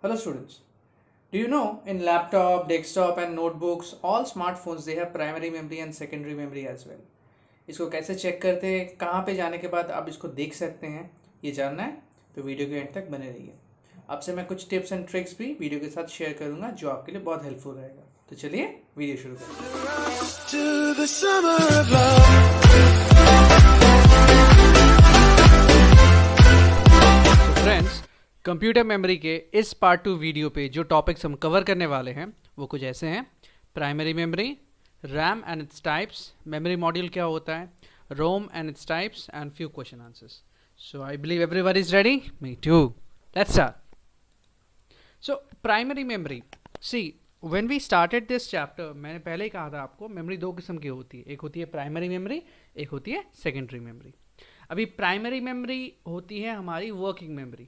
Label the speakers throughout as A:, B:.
A: Hello students. Do you know in laptop, desktop and notebooks, all smartphones they have primary memory and secondary memory as well. इसको कैसे check करते हैं, कहाँ पे जाने के बाद आप इसको देख सकते हैं, ये जानना है तो वीडियो के एंड तक बने रहिए। आपसे मैं कुछ टिप्स एंड ट्रिक्स भी वीडियो के साथ शेयर करूंगा जो आपके लिए बहुत हेल्पफुल रहेगा। तो चलिए वीडियो शुरू करते हैं। फ्रेंड्स, कंप्यूटर मेमोरी के इस पार्ट 2 वीडियो पे जो टॉपिक्स हम कवर करने वाले हैं वो कुछ ऐसे हैं। Primary memory, RAM and its types, memory module क्या होता है, ROM and its types and few question answers. So I believe everyone is ready. Me too. Let's start. So primary memory, see when we started this chapter मैंने पहले ही कहा था आपको memory दो किस्म की होती है, एक होती है प्राइमरी मेमोरी, एक होती है सेकेंडरी मेमोरी। अभी प्राइमरी मेमोरी होती है हमारी वर्किंग मेमोरी।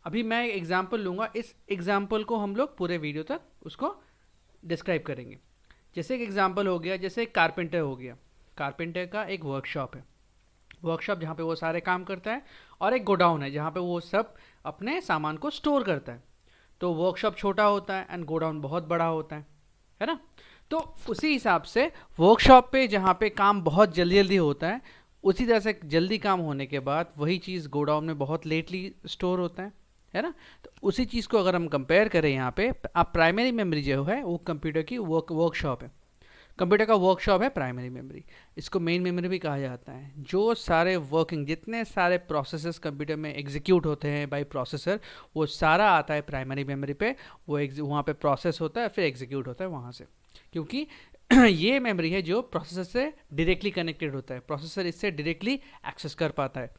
A: अभी मैं एक एग्जाम्पल लूँगा, इस एग्जाम्पल को हम लोग पूरे वीडियो तक उसको डिस्क्राइब करेंगे। जैसे एक एग्जाम्पल हो गया, जैसे एक कारपेंटर हो गया, कारपेंटर का एक वर्कशॉप है, वर्कशॉप जहाँ पे वो सारे काम करता है, और एक गोडाउन है जहाँ पे वो सब अपने सामान को स्टोर करता है। तो वर्कशॉप छोटा होता है एंड गोडाउन बहुत बड़ा होता है ना। तो उसी हिसाब से वर्कशॉप पे जहाँ पे काम बहुत जल्दी जल्दी होता है, उसी तरह से जल्दी काम होने के बाद वही चीज़ गोडाउन में बहुत लेटली स्टोर होता है ना। तो उसी चीज़ को अगर हम कंपेयर करें यहाँ पे, आप प्राइमरी मेमोरी जो है वो कंप्यूटर की वर्कशॉप है, कंप्यूटर का वर्कशॉप है प्राइमरी मेमोरी। इसको मेन मेमोरी भी कहा जाता है। जो सारे वर्किंग, जितने सारे प्रोसेसेस कंप्यूटर में एग्जीक्यूट होते हैं बाय प्रोसेसर, वो सारा आता है प्राइमरी मेमोरी पे। वो वहाँ पे प्रोसेस होता है, फिर एग्जीक्यूट होता है वहाँ से, क्योंकि ये मेमोरी है जो प्रोसेसर से डायरेक्टली कनेक्टेड होता है। प्रोसेसर इससे डायरेक्टली एक्सेस कर पाता है।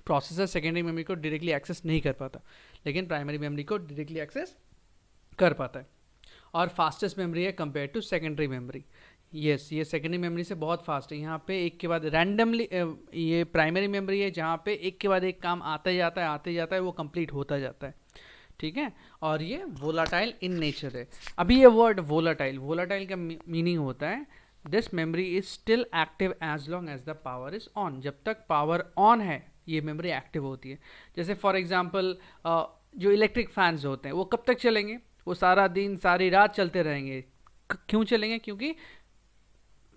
A: प्रोसेसर सेकेंडरी मेमोरी को डायरेक्टली एक्सेस नहीं कर पाता, लेकिन प्राइमरी मेमोरी को डायरेक्टली एक्सेस कर पाता है। और फास्टेस्ट मेमोरी है compare to secondary memory. Yes, ये सेकेंडरी मेमोरी से बहुत फास्ट है। यहाँ पे एक के बाद रैंडमली, ये प्राइमरी मेमोरी है जहाँ पे एक के बाद एक काम आते जाता है, वो कंप्लीट होता जाता है, ठीक है। और ये वोलाटाइल इन नेचर है। अभी ये वर्ड वोलाटाइल का मीनिंग होता है this memory is still active as long as the power is on. जब तक पावर ऑन है ये मेमोरी एक्टिव होती है। जैसे फॉर एग्जांपल जो इलेक्ट्रिक फैंस होते हैं वो कब तक चलेंगे, वो सारा दिन सारी रात चलते रहेंगे। क्यों चलेंगे? क्योंकि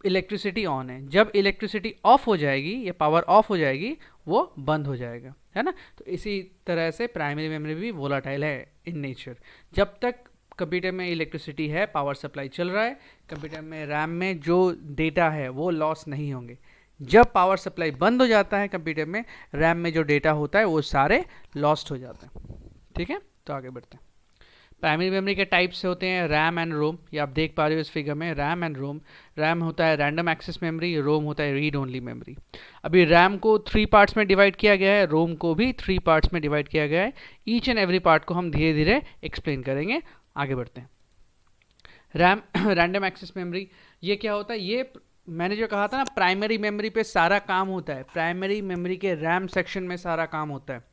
A: इलेक्ट्रिसिटी ऑन है। जब इलेक्ट्रिसिटी ऑफ हो जाएगी या पावर ऑफ हो जाएगी वो बंद हो जाएगा, है ना। तो इसी तरह से प्राइमरी मेमोरी भी वोलाटाइल है इन नेचर। जब तक कंप्यूटर में इलेक्ट्रिसिटी है, पावर सप्लाई चल रहा है, कंप्यूटर में रैम में जो डेटा है वो लॉस नहीं होंगे। जब पावर सप्लाई बंद हो जाता है कंप्यूटर में, रैम में जो डेटा होता है वो सारे लॉस्ट हो जाते हैं, ठीक है। तो आगे बढ़ते हैं। प्राइमरी मेमोरी के टाइप्स होते हैं रैम एंड रोम। ये आप देख पा रहे हो इस फिगर में, रैम एंड रोम। रैम होता है रैंडम एक्सेस मेमोरी, रोम होता है रीड ओनली मेमोरी। अभी रैम को 3 पार्ट्स में डिवाइड किया गया है, रोम को भी 3 पार्ट्स में डिवाइड किया गया है। ईच एंड एवरी पार्ट को हम धीरे धीरे एक्सप्लेन करेंगे। आगे बढ़ते हैं। रैम रैंडम एक्सेस मेमोरी, ये क्या होता है? ये मैंने जो कहा था ना, प्राइमरी मेमोरी पे सारा काम होता है, प्राइमरी मेमोरी के रैम सेक्शन में सारा काम होता है।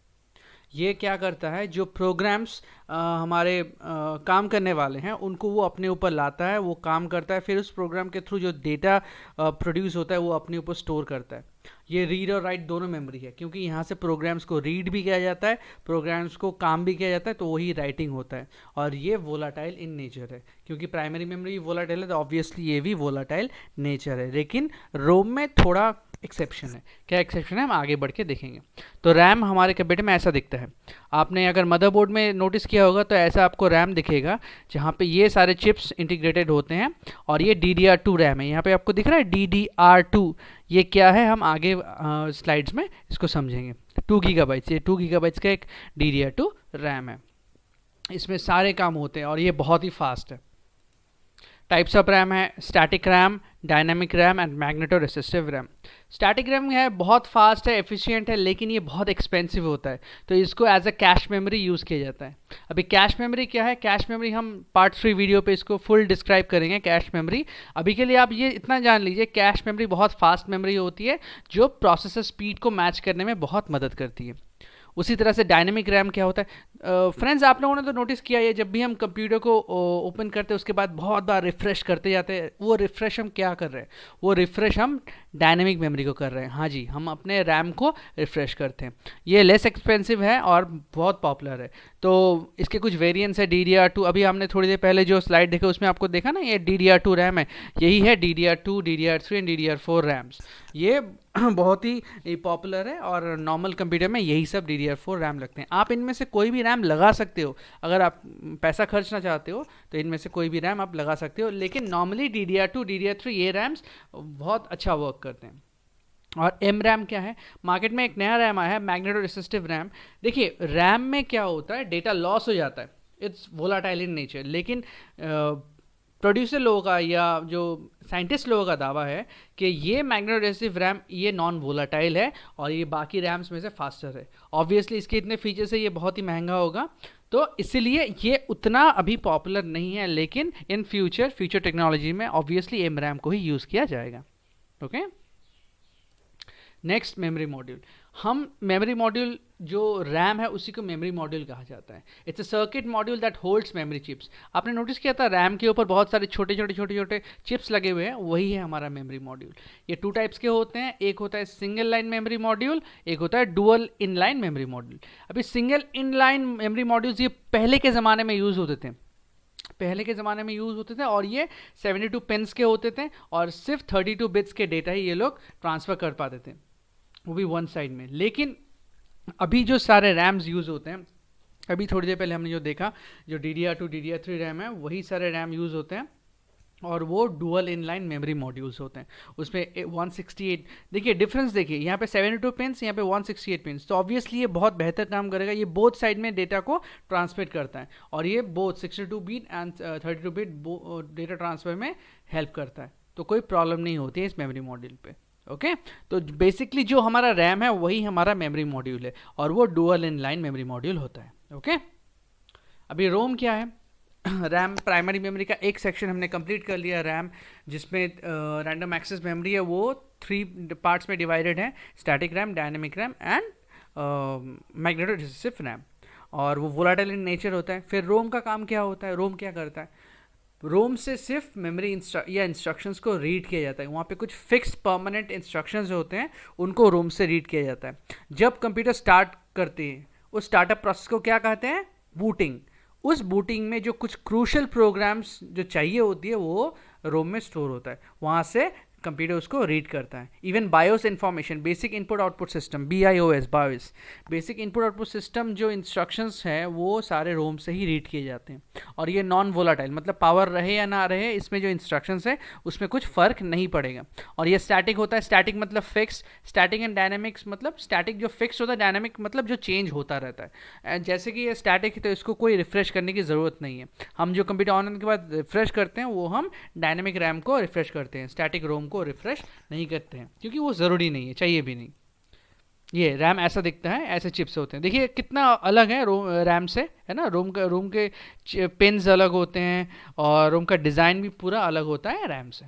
A: ये क्या करता है, जो प्रोग्राम्स हमारे काम करने वाले हैं उनको वो अपने ऊपर लाता है, वो काम करता है, फिर उस प्रोग्राम के थ्रू जो डेटा प्रोड्यूस होता है वो अपने ऊपर स्टोर करता है। ये रीड और राइट दोनों मेमोरी है, क्योंकि यहाँ से प्रोग्राम्स को रीड भी किया जाता है, प्रोग्राम्स को काम भी किया जाता है, तो वही राइटिंग होता है। और ये वोलाटाइल इन नेचर है, क्योंकि प्राइमरी मेमोरी वोलाटाइल है तो ऑब्वियसली ये भी वोलाटाइल नेचर है। लेकिन रोम में थोड़ा एक्सेप्शन है। क्या एक्सेप्शन है, हम आगे बढ़ के देखेंगे। तो रैम हमारे कंप्यूटर में ऐसा दिखता है। आपने अगर मदरबोर्ड में नोटिस किया होगा तो ऐसा आपको रैम दिखेगा, जहाँ पे ये सारे चिप्स इंटीग्रेटेड होते हैं, और ये DDR2 रैम है। यहाँ पे आपको दिख रहा है DDR2। ये क्या है, हम आगे स्लाइड्स में इसको समझेंगे। 2 गीगाबाइट्स, ये 2 गीगाबाइट्स का एक DDR2 रैम है। इसमें सारे काम होते हैं और ये बहुत ही फास्ट है। टाइप्स ऑफ रैम है static RAM, dynamic RAM and magneto resistive RAM. Static RAM है, बहुत फास्ट है, एफिशिएंट है, लेकिन ये बहुत एक्सपेंसिव होता है, तो इसको as a cache memory use किया जाता है। अभी कैश मेमोरी क्या है? कैश मेमोरी हम पार्ट 3 वीडियो पे इसको फुल डिस्क्राइब करेंगे। कैश मेमोरी अभी के लिए आप ये इतना जान लीजिए, कैश मेमोरी बहुत फास्ट मेमोरी होती है जो प्रोसेसर स्पीड को मैच करने में बहुत मदद करती है। उसी तरह से डायनेमिक रैम क्या होता है? फ्रेंड्स आप लोगों ने तो नोटिस किया है, जब भी हम कंप्यूटर को ओपन करते हैं उसके बाद बहुत बार रिफ़्रेश करते जाते हैं, वो रिफ़्रेश हम क्या कर रहे हैं, वो रिफ़्रेश हम डायनेमिक मेमोरी को कर रहे हैं। हाँ जी, हम अपने रैम को रिफ़्रेश करते हैं। ये लेस एक्सपेंसिव है और बहुत पॉपुलर है। तो इसके कुछ वेरिएंट्स है, DDR2। अभी हमने थोड़ी देर पहले जो स्लाइड देखा उसमें आपको देखा ना, ये DDR2 रैम है। यही है DDR2, DDR3 and DDR4 rams. ये बहुत ही पॉपुलर है और नॉर्मल कंप्यूटर में यही सब DDR4 रैम लगते हैं। आप इनमें से कोई भी रैम लगा सकते हो, अगर आप पैसा खर्चना चाहते हो तो इनमें से कोई भी रैम आप लगा सकते हो, लेकिन नॉर्मली DDR2, DDR3 ये रैम्स बहुत अच्छा वर्क करते हैं। और एम रैम क्या है, मार्केट में एक नया रैम आया है, मैग्नेटो रेसिस्टिव रैम। देखिए रैम में क्या होता है, डेटा लॉस हो जाता है, इट्स वोलाटाइल इन नेचर, लेकिन प्रोड्यूसर लोगों का या जो साइंटिस्ट लोगों का दावा है कि ये मैग्नेटो रेसिस्टिव रैम ये नॉन वोलाटाइल है और ये बाकी रैम्स में से फास्टर है। ऑब्वियसली इसके इतने फीचर्स है, ये बहुत ही महंगा होगा, तो इसीलिए ये उतना अभी पॉपुलर नहीं है, लेकिन इन फ्यूचर टेक्नोलॉजी में ऑब्वियसली एम रैम को ही यूज़ किया जाएगा। Okay, next memory module. हम मेमोरी मॉड्यूल जो रैम है उसी को मेमोरी मॉड्यूल कहा जाता है। It's a circuit module that holds memory chips. आपने नोटिस किया था रैम के ऊपर बहुत सारे छोटे छोटे चिप्स लगे हुए हैं, वही है हमारा मेमोरी मॉड्यूल। ये 2 टाइप्स के होते हैं, एक होता है सिंगल लाइन मेमोरी मॉड्यूल, एक होता है dual in line memory module. अभी single in line memory modules ये पहले के ज़माने में यूज़ होते थे, और ये 72 पिन्स के होते थे और सिर्फ 32 बिट्स के डेटा ही ये लोग ट्रांसफ़र कर पाते थे, वो भी वन साइड में। लेकिन अभी जो सारे रैम्स यूज़ होते हैं, अभी थोड़ी देर पहले हमने जो देखा, जो DDR2, DDR3 रैम है, वही सारे रैम यूज़ होते हैं और वो डुअल इनलाइन मेमोरी मॉड्यूल्स होते हैं। उसमें 168, देखिए डिफरेंस देखिए, यहाँ पे 72 पिन्स, यहाँ पे 168 पिन्स, तो ऑब्वियसली ये बहुत बेहतर काम करेगा। ये बोथ साइड में डेटा को ट्रांसमिट करता है और ये both 62 bit and 32 bit data transfer में हेल्प करता है, तो कोई प्रॉब्लम नहीं होती है इस मेमोरी मॉड्यूल पे। ओके, तो बेसिकली जो हमारा रैम है वही हमारा मेमोरी मॉड्यूल है और वो dual in line memory module होता है। ओके, अभी रोम क्या है, रैम प्राइमरी मेमोरी का एक सेक्शन हमने कंप्लीट कर लिया। रैम जिसमें रैंडम एक्सेस मेमोरी है वो 3 पार्ट्स में डिवाइडेड है, static RAM, dynamic RAM and magneto resistive RAM, और वो वोलाटाइल इन नेचर होता है। फिर रोम का काम क्या होता है, रोम क्या करता है, रोम से सिर्फ मेमोरी या इंस्ट्रक्शंस को रीड किया जाता है। वहाँ पे कुछ फिक्स्ड परमानेंट इंस्ट्रक्शंस होते हैं, उनको रोम से रीड किया जाता है। जब कंप्यूटर स्टार्ट करते हैं उस स्टार्टअप प्रोसेस को क्या कहते हैं, बूटिंग। उस बूटिंग में जो कुछ क्रूशल प्रोग्राम्स जो चाहिए होती है वो रोम में स्टोर होता है, वहाँ से कंप्यूटर उसको रीड करता है। Even BIOS information, basic input output system, BIOS, BIOS, basic input output system जो इंस्ट्रक्शंस हैं वो सारे रोम से ही रीड किए जाते हैं। और ये नॉन वोलाटाइल, मतलब पावर रहे या ना रहे, इसमें जो इंस्ट्रक्शंस है उसमें कुछ फ़र्क नहीं पड़ेगा। और ये स्टैटिक होता है, स्टैटिक मतलब फिक्स, स्टैटिक एंड डायनेमिक्स मतलब स्टैटिक जो फिक्स होता है, डायनेमिक मतलब जो चेंज होता रहता है। जैसे कि ये स्टैटिक है तो इसको कोई रिफ्रेश करने की ज़रूरत नहीं है। हम जो कंप्यूटर ऑन होने के बाद रिफ्रेश करते हैं वो हम डायनेमिक रैम को रिफ्रेश करते हैं, स्टैटिक रोम को रिफ्रेश नहीं करते हैं, क्योंकि वो ज़रूरी नहीं है, चाहिए भी नहीं। ये रैम ऐसा दिखता है, ऐसे चिप्स होते हैं, देखिए कितना अलग है रैम से, है ना। रोम के पिन्स अलग होते हैं और रोम का डिज़ाइन भी पूरा अलग होता है रैम से।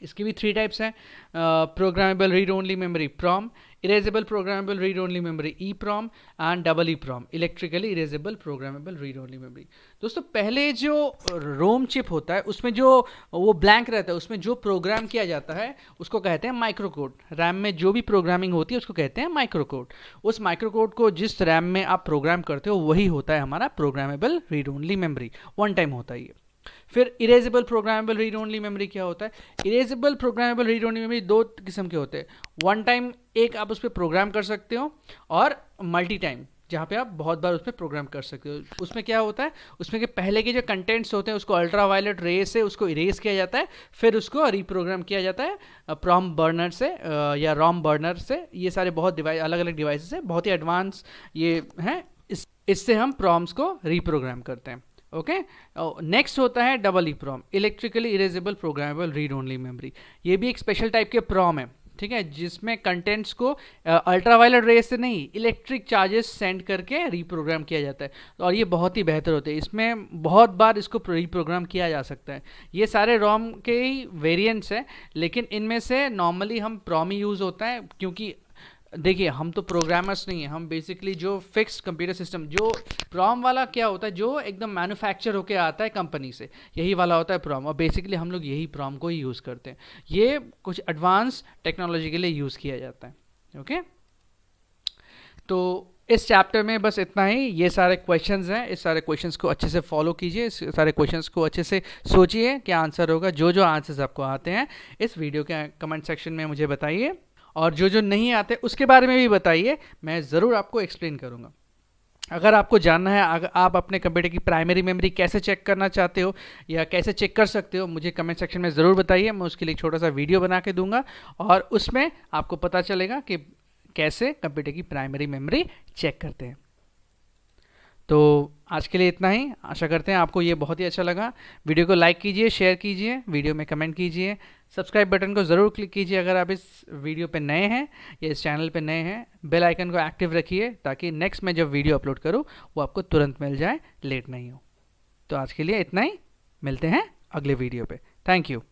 A: इसके भी 3 टाइप्स हैं, programmable read only memory PROM, erasable programmable read only memory EPROM and double EPROM, electrically erasable programmable read only memory. दोस्तों पहले जो रोम चिप होता है उसमें जो वो ब्लैंक रहता है, उसमें जो प्रोग्राम किया जाता है उसको कहते हैं माइक्रो कोड। रैम में जो भी प्रोग्रामिंग होती है उसको कहते हैं माइक्रो कोड। उस माइक्रो कोड को जिस रैम में आप प्रोग्राम करते हो वही होता है हमारा programmable read only memory, one time होता है ये। फिर erasable programmable read only memory क्या होता है, erasable programmable read only memory 2 किस्म के होते हैं। वन टाइम एक आप उस पर प्रोग्राम कर सकते हो, और मल्टी टाइम जहाँ पे आप बहुत बार उस पर प्रोग्राम कर सकते हो। उसमें क्या होता है, उसमें के पहले के जो कंटेंट्स होते हैं उसको अल्ट्रा वायलेट रे से उसको इरेज किया जाता है, फिर उसको रीप्रोग्राम किया जाता है प्रॉम बर्नर से या रॉम बर्नर से। ये सारे बहुत अलग अलग डिवाइसेस हैं, बहुत ही एडवांस ये हैं, इससे हम प्रॉम्स को रीप्रोग्राम करते हैं। ओके, नेक्स्ट होता है double EPROM, electrically erasable programmable read only memory. ये भी एक स्पेशल टाइप के प्रॉम है, ठीक है, जिसमें कंटेंट्स को अल्ट्रावायलेट रे से नहीं, इलेक्ट्रिक चार्जेस सेंड करके रीप्रोग्राम किया जाता है, और ये बहुत ही बेहतर होते हैं। इसमें बहुत बार इसको रीप्रोग्राम किया जा सकता है। ये सारे रोम के ही वेरिएंट्स हैं, लेकिन इनमें से नॉर्मली हम प्रॉम ही यूज़ होता है, क्योंकि देखिए हम तो प्रोग्रामर्स नहीं हैं, हम बेसिकली जो फिक्स्ड कंप्यूटर सिस्टम, जो प्रॉम वाला क्या होता है, जो एकदम मैन्युफैक्चर होके आता है कंपनी से, यही वाला होता है प्रॉम, और बेसिकली हम लोग यही प्रॉम को ही यूज़ करते हैं। ये कुछ एडवांस टेक्नोलॉजी के लिए यूज़ किया जाता है। ओके, तो इस चैप्टर में बस इतना ही। ये सारे क्वेश्चंस हैं, इस सारे क्वेश्चंस को अच्छे से फॉलो कीजिए, इस सारे क्वेश्चंस को अच्छे से सोचिए क्या आंसर होगा। जो जो आंसर्स आपको आते हैं इस वीडियो के कमेंट सेक्शन में मुझे बताइए, और जो जो नहीं आते उसके बारे में भी बताइए, मैं ज़रूर आपको एक्सप्लेन करूँगा। अगर आपको जानना है अगर आप अपने कंप्यूटर की प्राइमरी मेमोरी कैसे चेक करना चाहते हो या कैसे चेक कर सकते हो, मुझे कमेंट सेक्शन में ज़रूर बताइए। मैं उसके लिए एक छोटा सा वीडियो बना के दूंगा और उसमें आपको पता चलेगा कि कैसे कंप्यूटर की प्राइमरी मेमोरी चेक करते हैं। तो आज के लिए इतना ही। आशा करते हैं आपको ये बहुत ही अच्छा लगा। वीडियो को लाइक कीजिए, शेयर कीजिए, वीडियो में कमेंट कीजिए, सब्सक्राइब बटन को ज़रूर क्लिक कीजिए अगर आप इस वीडियो पे नए हैं या इस चैनल पे नए हैं। बेल आइकन को एक्टिव रखिए ताकि नेक्स्ट मैं जब वीडियो अपलोड करूँ वो आपको तुरंत मिल जाए, लेट नहीं हो। तो आज के लिए इतना ही, मिलते हैं अगले वीडियो पे। Thank you.